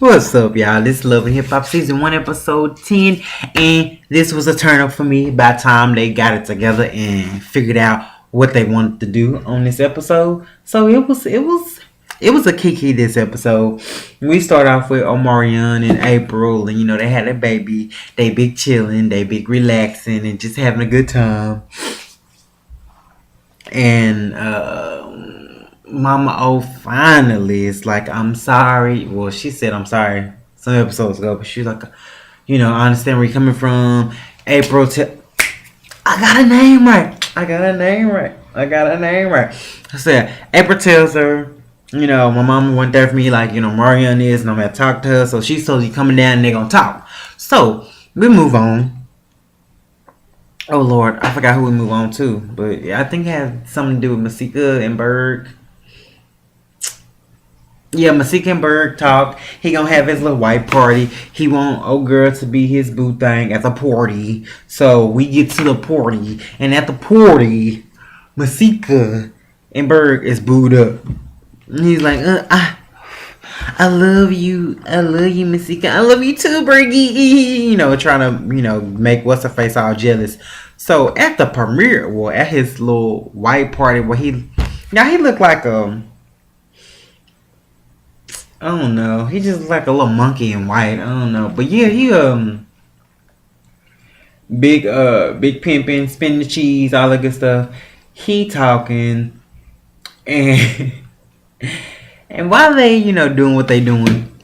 What's up, y'all? This is Love and Hip Hop Season 1, Episode 10. And this was a turn up for me by the time they got it together and figured out what they wanted to do on this episode. So it was a kiki this episode. We start off with Omarion and April, and they had a baby. They big chilling, they big relaxing, and just having a good time. And Mama O finally is like, I'm sorry. Well, she said I'm sorry some episodes ago, but she was like, I understand where you're coming from. April, I got a name right. I got a name right. I said, April tells her, my mama went there for me, like, Marion is, and I'm going to talk to her. So she's totally coming down and they're going to talk. So we move on. Oh, Lord, I forgot who we move on to. But I think it had something to do with Masika and Berg. Yeah, Masika and Berg talk. He gonna have his little white party. He want old girl to be his boo thing at the party. So we get to the party, and at the party, Masika and Berg is booed up. And he's like, I love you, Masika. I love you too, Bergie. Trying to make what's her face all jealous. So at the premiere, well, at his little white party, where he looked like I don't know. He just looked like a little monkey in white. I don't know. But yeah, he big pimping, spinning the cheese, all that good stuff. He talking and and while they, doing what they doing,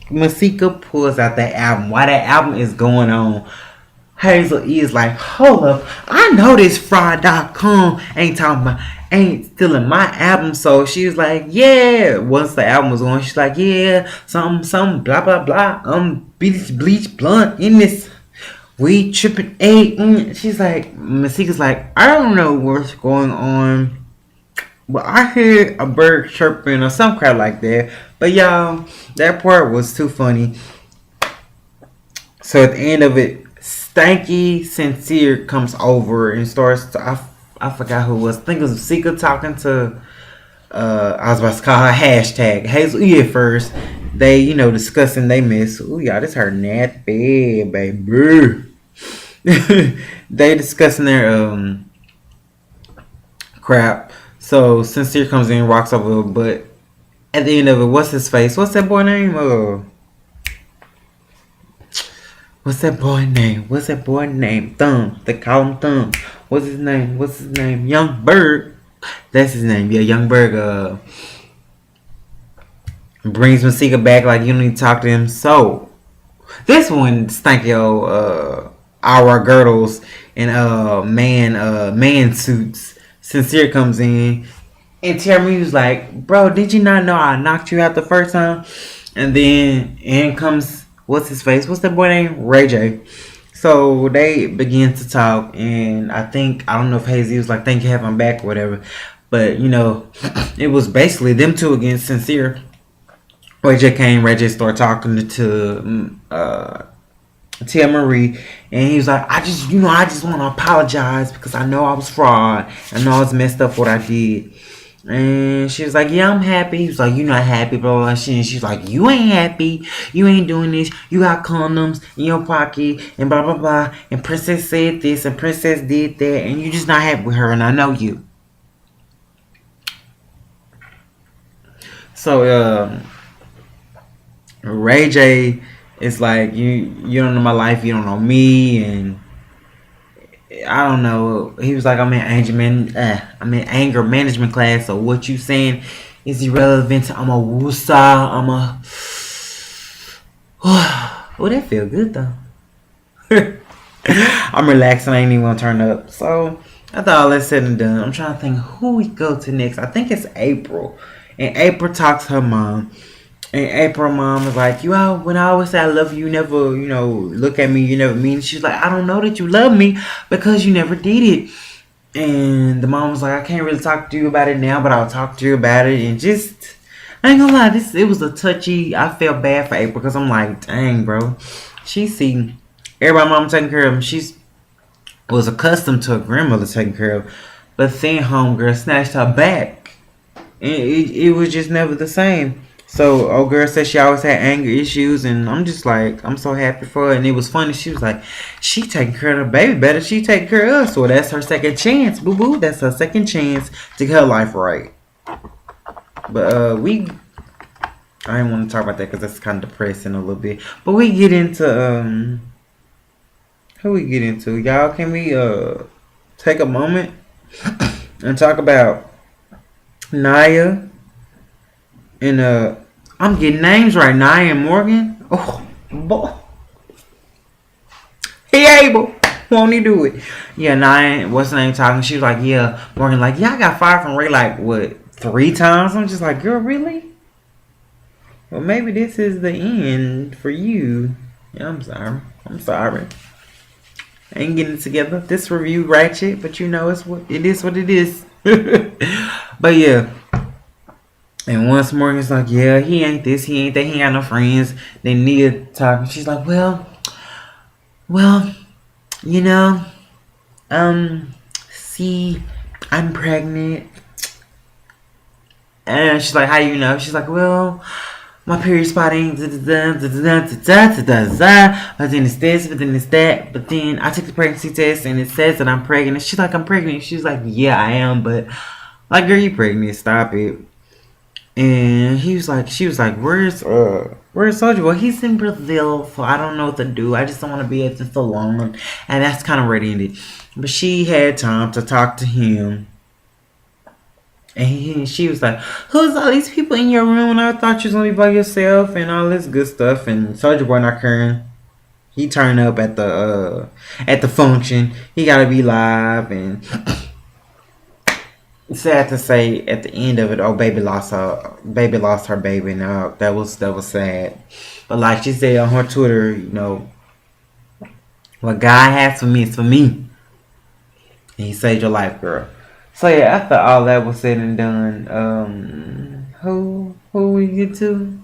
Masika pulls out that album. While that album is going on, Hazel E is like, hold up, I know this fraud.com ain't stealing my album. So she was like, yeah. Once the album was on, she's like, yeah, some blah blah blah. Bleach blunt in this. We tripping eight. She's like, Masika's like, I don't know what's going on, but I heard a bird chirping or some crap like that. But y'all, that part was too funny. So at the end of it, Stanky Sincere comes over and starts to, I forgot who it was. I think it was Sika talking to I was about to call her hashtag Hazel E at first. They, discussing they miss. Ooh, y'all, this her net bed, baby. They discussing their crap. So Sincere comes in, walks over, but at the end of it, what's his face? What's that boy name? What's that boy name? Thumb. They call him Thumb. What's his name? Young Berg. That's his name. Yeah, Young Berg brings Masika back like you don't need to talk to him. So this one stanky old our girdles and man suits. Sincere comes in and Terry was like, bro, did you not know I knocked you out the first time? And then in comes what's his face? What's that boy name? Ray J. So they begin to talk, and I don't know if Hazy was like, thank you for having back or whatever. But, it was basically them two against Sincere. Ray J came, Ray J started talking to Tia Marie, and he was like, I just want to apologize because I know I was fraud. I know I was messed up what I did. And she was like, yeah, I'm happy. He was like, you're not happy, blah, blah, blah. And she's like, you ain't happy. You ain't doing this. You got condoms in your pocket and blah, blah, blah. And Princess said this and Princess did that. And you just not happy with her. And I know you. So, Ray J is like, you don't know my life. You don't know me. And I don't know. He was like, I'm in anger management class. So what you saying is irrelevant. I'm a wusa. Oh, that feel good though. I'm relaxing. I ain't even gonna turn up. So after all that's said and done, I'm trying to think who we go to next. I think it's April, and April talks to her mom. And April mom was like, when I always say I love you, you never, look at me, you never mean it. She's like, I don't know that you love me because you never did it. And the mom was like, I can't really talk to you about it now, but I'll talk to you about it. And just, I ain't gonna lie, it was a touchy, I felt bad for April because I'm like, dang, bro. She see everybody mom taking care of him. She was accustomed to her grandmother taking care of, but then homegirl snatched her back. And it was just never the same. So old girl said she always had anger issues, and I'm just like, I'm so happy for her. And it was funny. She was like, she taking care of the baby better. She taking care of us. So that's her second chance, boo boo. That's her second chance to get her life right. But I didn't want to talk about that because that's kind of depressing a little bit. But we get into who we get into, y'all. Can we take a moment and talk about Naya and I'm getting names right. Naya and Morgan. Oh boy, he able. Won't he do it? Yeah, Naya. What's the name talking? She was like, yeah. Morgan like, yeah, I got fired from Ray like what 3 times. I'm just like, girl, really? Well, maybe this is the end for you. Yeah, I'm sorry. I'm sorry. I ain't getting it together. This review ratchet, but you know it's what it is. What it is. But yeah. And once Morgan's like, yeah, he ain't this, he ain't that, he ain't got no friends. Then Nia talking. She's like, well, you know, see, I'm pregnant. And she's like, how do you know? She's like, well, my period spot ain't but then it's this, but then it's that, but then I took the pregnancy test and it says that I'm pregnant. She's like, I'm pregnant. She's like, yeah, I am, but like, girl, you pregnant, stop it. And she was like, where's Soldier? Well, he's in Brazil, so I don't know what to do. I just don't want to be at this alone, and that's kind of where it ended. But she had time to talk to him. And she was like, who's all these people in your room? And I thought you was going to be by yourself and all this good stuff. And Soulja Boy not caring. He turned up at the function. He got to be live. And sad to say, at the end of it, oh, baby lost her baby. Now that was sad. But like she said on her Twitter, you know, what God has for me is for me. And he saved your life, girl. So yeah, after all that was said and done, who we get to?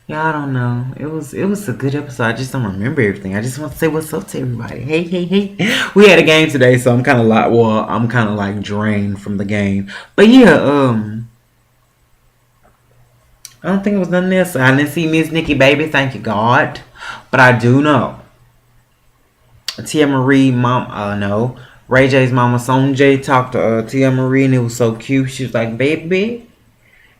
Yeah, I don't know. It was a good episode. I just don't remember everything. I just want to say what's up to everybody. Hey. We had a game today, so I'm kind of like drained from the game. But yeah, I don't think it was nothing else. I didn't see Miss Nikki Baby. Thank you God. But I do know Tia Marie mom. No. Ray J's mama Sonjay talked to Tia Marie, and it was so cute. She was like, baby,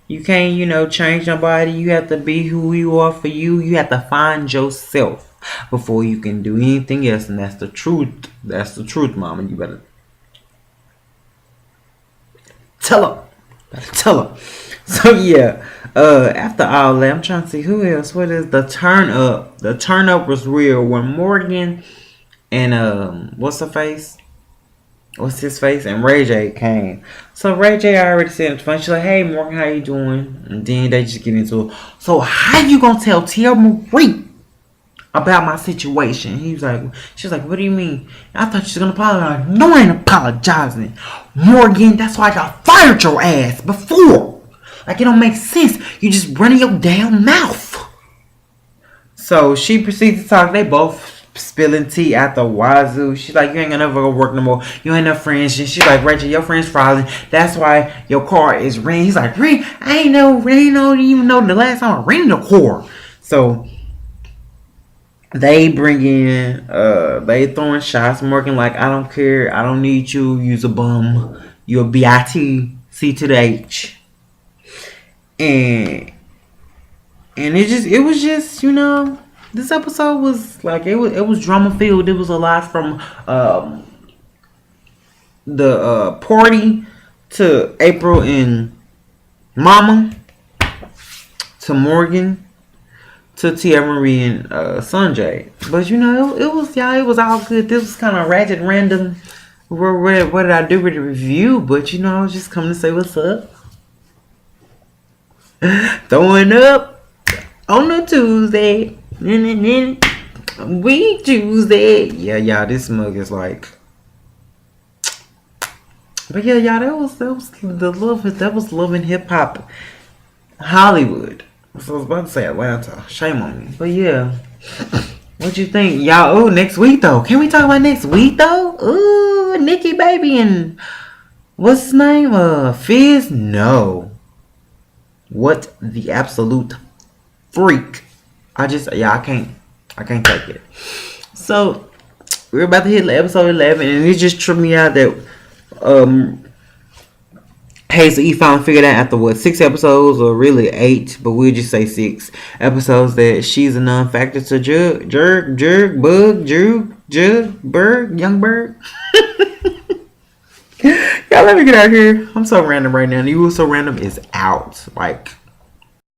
you can't, change nobody. You have to be who you are for you. You have to find yourself before you can do anything else. And that's the truth. That's the truth, mama. You better tell her. So, yeah. After all that, I'm trying to see who else. What is the turn up? The turn up was real when Morgan and, what's her face? What's his face? And Ray J came. So Ray J already said it's funny. She's like, hey Morgan, how you doing? And then they just get into it. So how you gonna tell Tia Marie about my situation? She's like, what do you mean? And I thought she was gonna apologize. No, I ain't apologizing. Morgan, that's why I fired your ass before. Like, it don't make sense. You just running your damn mouth. So she proceeds to talk. They both spilling tea at the wazoo. She's like, you ain't gonna never go work no more. You ain't no friends. And she's like, Rachel, your friend's fraudulent. That's why your car is ring. He's like, ring? I ain't even know the last time I ring the car. So they bring in, they throwing shots. Morgan like, I don't care. I don't need you. You's a bum. You're a B-I-T-C to the H. And it was just, this episode was like it was drama filled. It was a lot from the party to April and Mama to Morgan to Tia Marie and Sanjay. But it was all good. This was kind of ratchet, random. What did I do with the review? But I was just coming to say what's up. Throwing up on a Tuesday. We Tuesday. Yeah, y'all, this mug is like. But yeah, y'all, that was love and hip hop Hollywood. So I was about to say Atlanta. Shame on me. But yeah. What you think? Y'all, next week though. Can we talk about next week though? Ooh, Nikki Baby and what's his name? Fizz? No. What the absolute freak? I can't take it. So we're about to hit episode 11, and it just tripped me out that um Hazel E finally figured out after what 6 episodes, or really 8, but we'll just say 6 episodes, that she's a non-factor to Young Berg. Y'all, let me get out here. I'm so random right now. You So Random is out. Like,